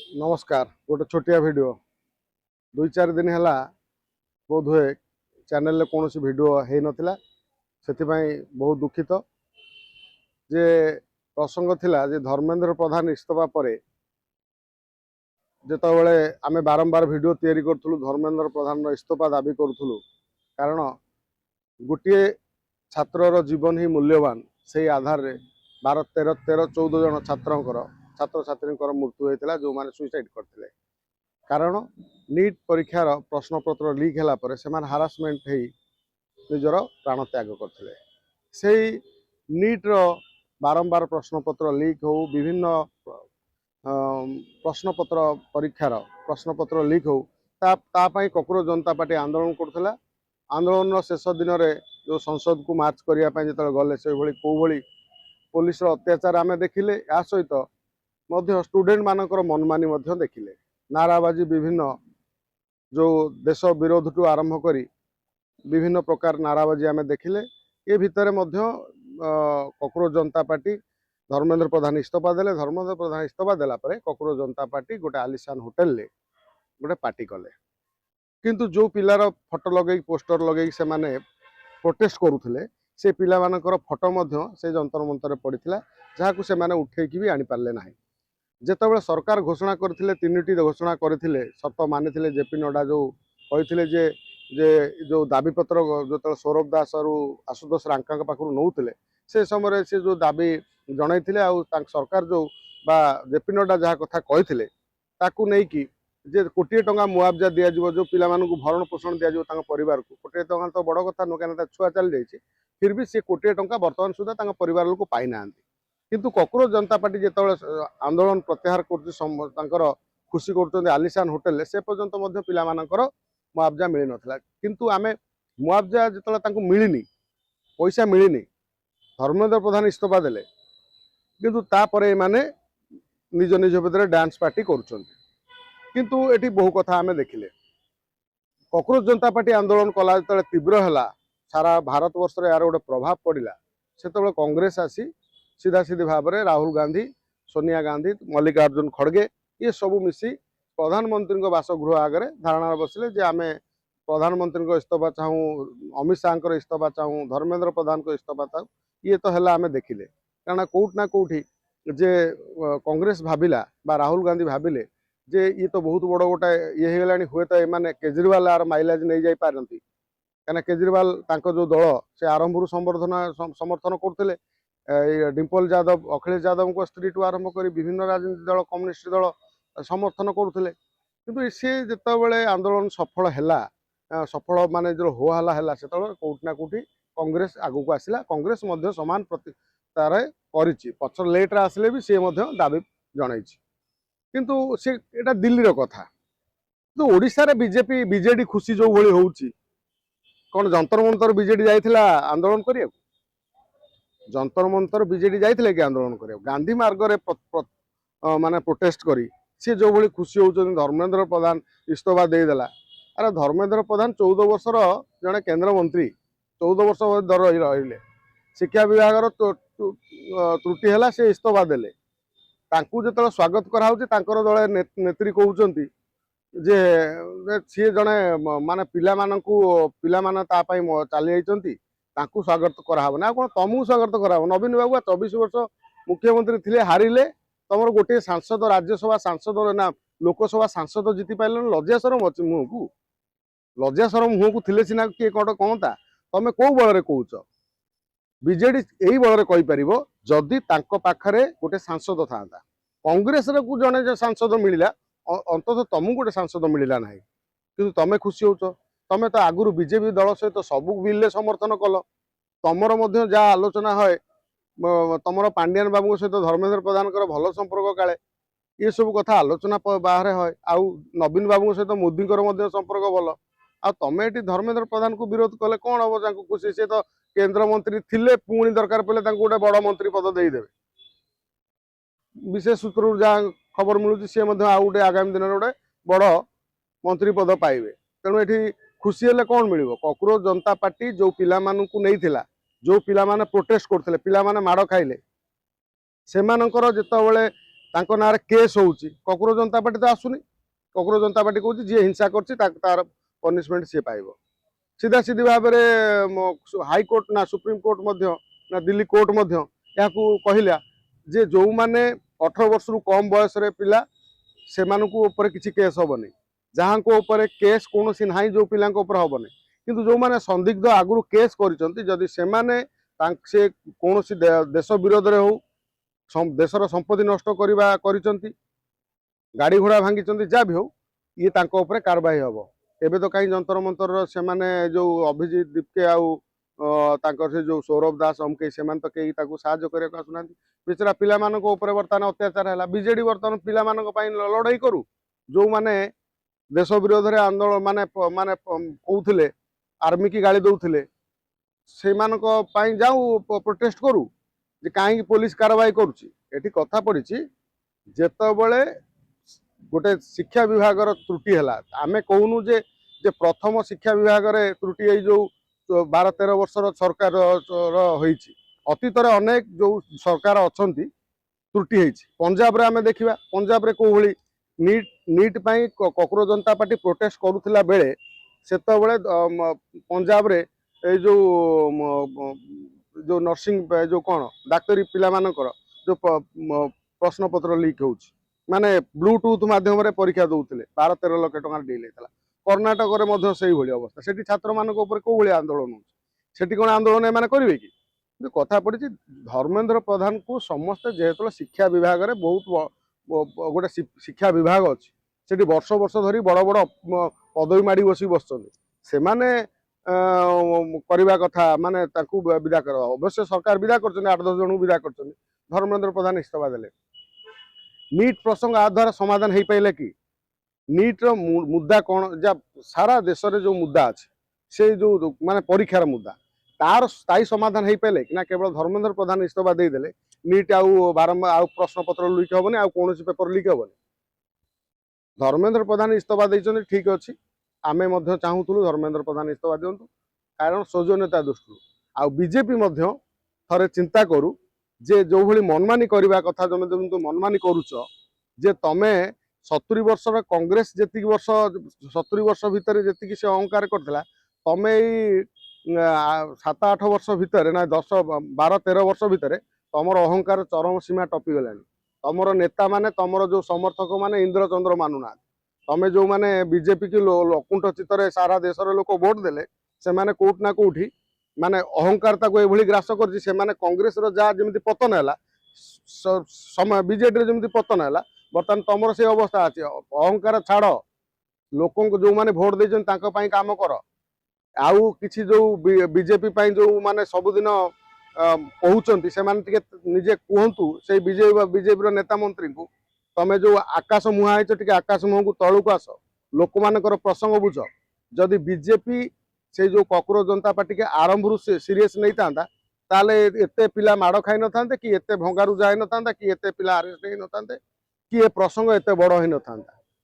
नमस्कार। गोटे छोटिया वीडियो 2-4 दिन है बोध हुए चैनल कौन वीडियो हो नाला से बहुत दुखित जे प्रसंग थिला जे धर्मेंद्र प्रधान इस्तफा पर जिते आम बारंबार वीडियो तैयारी करूँ धर्मेंद्र प्रधान इस्तफा दाबी करूँ कारण गोटे छात्रर जीवन ही मूल्यवान से आधार रे 12, 13, 14 जन छात्र छात्री मृत्यु होता जो मैंने सुइसाइड करते कारण नीट परीक्षार प्रश्नपत्र लीक है से हारासमेंट हो निजर प्राण त्याग करते से नीट्र बारंबार प्रश्नपत्र लीक हो विभिन्न प्रश्नपत्र परीक्षार प्रश्नपत्र लीक हो तापाई ककरोच जनता पार्टी आंदोलन करुला। आंदोलन शेष दिन में जो संसद को मार्च करने जो गले से कौ भली पुलिस अत्याचार आम देखिले या सहित स्टूडेंट मानकर मनमानी देखिले नाराबाजी विभिन्न जो देश विरोध टू आरंभ करी विभिन्न प्रकार नाराबाजी आम देखिले ये भितर ककरोच जनता पार्टी धर्मेंद्र प्रधान इस्तफा देले। धर्मेंद्र प्रधान इस्तफा देला परे ककरोच जनता पार्टी गोटे आलिशान होटेल ले गोटे पार्टी कले किंतु जो पिलार फोटो लगे पोस्टर लगे से माने प्रोटेस्ट करुले से पिला मानकर फोटो से जंतर मंतर पड़ता जहाँ को से उठेकी भी आनीपारे ना जितेबाला सरकार घोषणा करथिले 3टी घोषणा करथिले सत मानिथिले जेपी नड्डा जो कहिथिले जे जो दाबीपत्र जो सौरभ दास और आशुतोष रांका पाखु नौथिले से समय से जो दाबी जनईथिले आ सरकार जो बा जेपी नड्डा जहाँ कथा कहिथिले ताकू नहीं कि जे कोटी टंका मुआवजा दिया जो पिला मानकु भरण पोषण दिया तांका परिवार को कोटी टंका तो बड़ कथा नुह कहना छुआ चली जाइए फिर भी से कोटी टंका बर्तमान सुधा तांका परिवार लोक पाई नांती किंतु ककरोच जनता पार्टी जिते आंदोलन प्रत्याहार कर खुशी कर आलिशान होटेल से पर्यंत पिला मुआवजा मिल नाला किंतु आमे मुआवजा जो मिलनी पैसा मिलनी धर्मेंद्र प्रधान इस्तफा देले किंतु तापरे माने निज निज भितर डांस पार्टी किंतु एटी बहु कथा आमे देखिले ककरोच जनता पार्टी आंदोलन कला जो तीव्र है सारा भारत वर्ष यार गोटे प्रभाव पड़ा से कांग्रेस आसी सीधा सीधी भाव में राहुल गांधी सोनिया गांधी मल्लिकार्जुन खड़गे ये सबू मिसी प्रधानमंत्री बासगृह आगे धारणा बसिले जे आमे प्रधानमंत्री इस्तफा चाहूँ अमित शाह इस्तफा चाहूँ धर्मेंद्र प्रधान को इस्तफा चाहूँ ये तो है आमे देखिले कारण कौटना कौटी जे कांग्रेस भाविला बा राहुल गांधी भाविले जे ये तो बहुत बड़ गोटे ये होगा हुए तो ये केजरीवाल यार माइलेज नहीं जाई पारती कहीं केजरीवाल जो दल से आरंभ समर्थन करते डिम्पल यादव अखिलेश यादव को स्त्री टू आरंभ कर विभिन्न राजनीतिक दल कम्युनिस्ट दल समर्थन करुले किंतु सी जिते आंदोलन सफल है सफल माने जो हो हल्ला है से कौटना कौटी कांग्रेस आगू को आसला कांग्रेस सामान प्रति तार पचर लेट्रे आसिले भी सी दाबी जन किंतु से एटा दिल्ली कथा तो ओडिशा रे बीजेपी बीजेडी खुशी जो भली होउची कौन जंतर मंतर बीजेडी जाइथिला आंदोलन करिया जंतर मंतर बीजेडी जाइथिले कि आंदोलन करिया गांधी मार्ग रे माने प्रोटेस्ट करी सी जो भली खुशी होउचन धर्मेंद्र प्रधान इस्तफा दे देला। अरे धर्मेंद्र प्रधान 14 वर्षर जड़े केंद्र मंत्री 14 वर्ष रहिले शिक्षा विभाग त्रुटि है से इस्तफा देले जो स्वागत कराऊँ दल नेत्री कहते जे सी जड़े माने पिला माने चली जाती स्वागत कराहब ना कौन तुमको स्वागत कराहब। नवीन बाबू 24 वर्ष मुख्यमंत्री थिले हारिले तुम गोटे सांसद राज्यसभा सांसद ना लोकसभा सांसद जीति पारे लज्जा सरम अच्छी मुह को लज्जा सरम मुह को थिले सीना किए कौन कहता तुम कौ बल कौच बीजेडी यही बल कहीपर जदि पाखरे गोटे सांसद था कांग्रेस को जड़े सांसद मिलला अंततः तुमको गोटे सांसद मिलला ना कि तुम खुशी होच तुम तो आगुरी बीजेपी दल सहित सब बिल समर्थन कल तुमर जहाँ आलोचना है तुम पांडियान बाबू सहित धर्मेंद्र प्रधान भल संपर्क काले ये सब कथा आलोचना बाहर है आउ नवीन बाबू सहित मोदी संपर्क भल आ तुम ये धर्मेंद्र प्रधान को विरोध कले कौन हम खुशी से तो केंद्र मंत्री थिले पुणी दरकार पड़े गोटे बड़ मंत्री पद देदेवे विशेष सूत्र जहाँ खबर मिलूँ सी आउ गोटे आगामी दिन में गोटे बड़ मंत्री पद पाइबे तेणु ये खुशी हेल्ले कौन मिल ककरोच जनता पार्टी जो पिला नहीं जो पिला प्रोटेस्ट करते पिला माड़ खाइले से जितेबाला नाँ केस होउची कॉकरोच जनता पार्टी तो आसुनी कॉकरोच जनता पार्टी कहूँ जी हिंसा करछि तार पनिशमेंट सी पाइब सीधा सीधी भाव में हाईकोर्ट ना सुप्रीम कोर्ट मध्य ना दिल्ली कोर्ट मध्य या कहला जे जो माने 18 वर्ष रु कम बयस रे पिला से ऊपर किसी केस हेनी जहाँ को ऊपर केस कौन ना जो पिला हेनी किंतु जो माने संदिग्ध आगु केस करी से कौन देश विरोध में हो देशर संपत्ति नष्ट करवा गाड़ी घोड़ा भांगी जहाँ भी हो ये कार्रवाई हम एबे तो कहीं जंतर मंतर से जो अभिजीत दीपके से जो सौरभ दास अमके से तो कई साहय आसुना बेचारा पिला बर्तमान अत्याचार है बीजेडी बर्तमान पिला लड़ाई करू जो माने देश विरोध में आंदोलन माने माने कहते आर्मी की गाड़ी दौले से जाऊ प्रोटेस्ट करू जे कहीं पुलिस कार्रवाई करुच्ची कथा पड़ी जेतबले गोटे शिक्षा विभाग त्रुटि है आमे कहूनु जे प्रथम शिक्षा विभाग त्रुटि जो 12-13 वर्षर सरकार अतीत अनेक जो सरकार अच्छा त्रुटि है पंजाब रे आमे देखिबा पंजाब रे को भली नीट पाई कॉकरोच जनता पार्टी प्रोटेस्ट करुला बेले सेतबले पंजाब रे जो जो नर्सिंग जो कौन डाक्तरी पिला मानकर जो प्रश्न पत्र लीक होउची माने ब्लूटूथ माध्यम परीक्षा दौले 12-13 लाख टका डील होता कर्णाटक से अवस्था से छात्र मान कौ भाई आंदोलन होती कौन आंदोलन एम करेंगे कि कथा पड़ी धर्मेंद्र प्रधान को समस्ते जेहेतु शिक्षा विभाग में बहुत गोटे शिक्षा विभाग अच्छी से वर्ष वर्ष धरी बड़ बड़ पदवी माड़ी बस से करने कथा माने विदा कर अवश्य सरकार विदा कर 8-10 जन विदा कर धर्मेंद्र प्रधान इस्तीफा देले नीट प्रसंग आ द्वारा समाधान हो पाइले कि नीट रो मुद्दा कौन जा सारा देश रे जो मुद्दा अच्छे से जो माने परीक्षार मुद्दा तार स्थायी समाधान हो पाइले कि ना केवल धर्मेंद्र प्रधान इस्तीफा देदेले नीट आउ बारंबार आउ प्रश्न पत्र लीक हेनी आउ कौन पेपर लीक हेनी धर्मेंद्र प्रधान इस्तीफा देइछन ठीक अच्छी आमे मध्य चाहूलु धर्मेंद्र प्रधान इस्तीफा दिंतु कारण सौजन्यता दृष्टि आउ बीजेपी थे चिंता करू जे जो भली मनमानी करने कथा जमी तुम मनमानी करुच जे तमे 70 वर्षर कांग्रेस जी वर्ष 70 वर्ष भितर जी से अहंकार करथिला तमे 7-8 वर्ष भितर ना 10-12-13 वर्ष भितर तमर अहंकार चरम सीमा टपी गलानी तमर नेता माने तमर जो समर्थक माने इंद्र चंद्र मानुना तमे जो माने बीजेपी की लकुंठ चित्तर सारा देशर लोक वोट देले से माने कोट ना कोठी माने अहंकार ताको ग्रास कर कांग्रेस जहाँ जमी पतन है समय बीजेडी जमी पतन है बर्तमान तुम से अवस्था अच्छे अहंकार छाड़ लोक जो मैंने भोट देते काम कर आउ किसी जो बीजेपी जो माने सबुदिन कहते से निजे कहतु से बीजेपी नेता मंत्री को तमें जो आकाश मुहा टे आकाश मुह को तलू को आस लोक मान प्रसंग बुझ जदि बीजेपी से जो कॉकरोच जनता पार्टी के आरंभ सीरीयस नहीं था ताले एते पिला माड़ खाई न था कि एते भंगारू जाए न था कि एते पिला अरेस्ट नहीं न था कि ये प्रसंग एते बड़ हो न था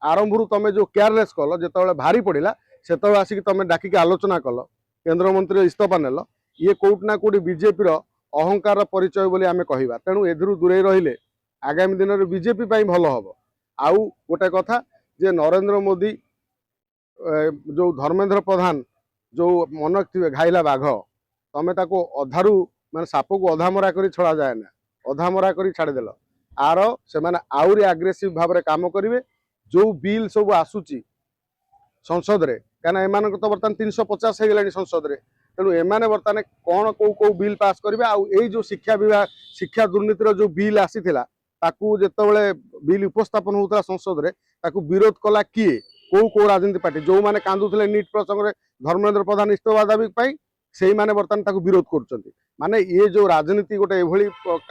आरंभ तुम जो केयरलेस कल जो भारी पड़ा से आसिक तुम डाकिक आलोचना कल केंद्र मंत्री इस्तीफा नेल ये कोट ना कोटी बीजेपी अहंकार परिचय बोली आमे कहिबा तेणु एधुरु दूरे रहिले आगामी दिन में बीजेपी भल हम आउ गोटे कथा जे नरेंद्र मोदी जो धर्मेंद्र प्रधान जो मन थे घाइला बाघ तमें अधारू माने साप को अधा मरा कर छड़ा जाए ना अधा मरा कर छाड़देल आर से आहरी आग्रेसिव भाव में कम करेंगे जो बिल सब आसूची संसद रे कहीं एम तो बर्तमान 350 हो गला संसद रे तेणु एमाने बर्तमान कौन कौ बिल पास करेंगे आई जो शिक्षा विभाग शिक्षा दुर्नीतिर जो बिल आसीथिला ताकू जेतेबेले बिल उपस्थापन होता संसद रे ताकू विरोध कला किए कौ राजनीति पार्टी जो मैंने कांदुले नीट प्रसंग में धर्मेंद्र प्रधान इस्तीफा दाबी से मैंने बर्तमान विरोध कर माने ये जो राजनीति गोटे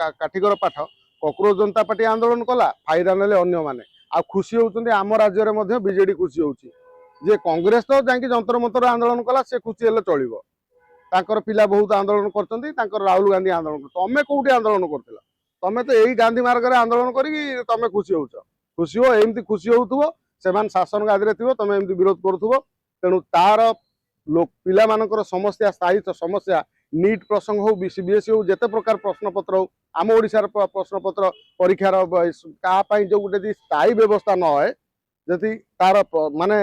काठिकर पाठ कॉकरोच जनता पार्टी आंदोलन कला फायदा नेले अन्य माने आ खुशी होउछन्ते आम राज्य में बीजेडी खुशी होउछि जे कांग्रेस तो जाकि जंतर मंतर आंदोलन कला से खुशी हेले चलिबो तांकर पिला बहुत आंदोलन करछन्ती तांकर राहुल गांधी आंदोलन तमे कोउठी आंदोलन करथिला तमे तो यही गांधी मार्ग रे आंदोलन करी तमे खुशी होउछ खुशी हो एमती खुशी होउथबो सेमान शासन गादी थी तुम एमती विरोध करुव तेणु तार लोक पिला समस्या स्थायी समस्या नीट प्रसंग हो सीबीएसई हो जेते प्रकार प्रश्नपत्र हो आम ओडिशार प्रश्नपत्र परीक्षार जो गोटे स्थायी व्यवस्था न है जदि तार माने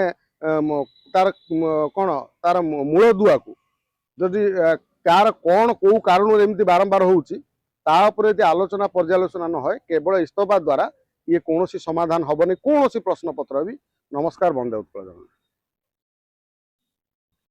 तार कौन तार मूल दुआ को जदि कार कौन कौ कारण एमती बारंबार होउची आलोचना पर्यालोचना न है केवल इस्तफा द्वारा ये कौन समाधान हेनी कौन प्रश्नपत्र भी नमस्कार बंदे उत्कल।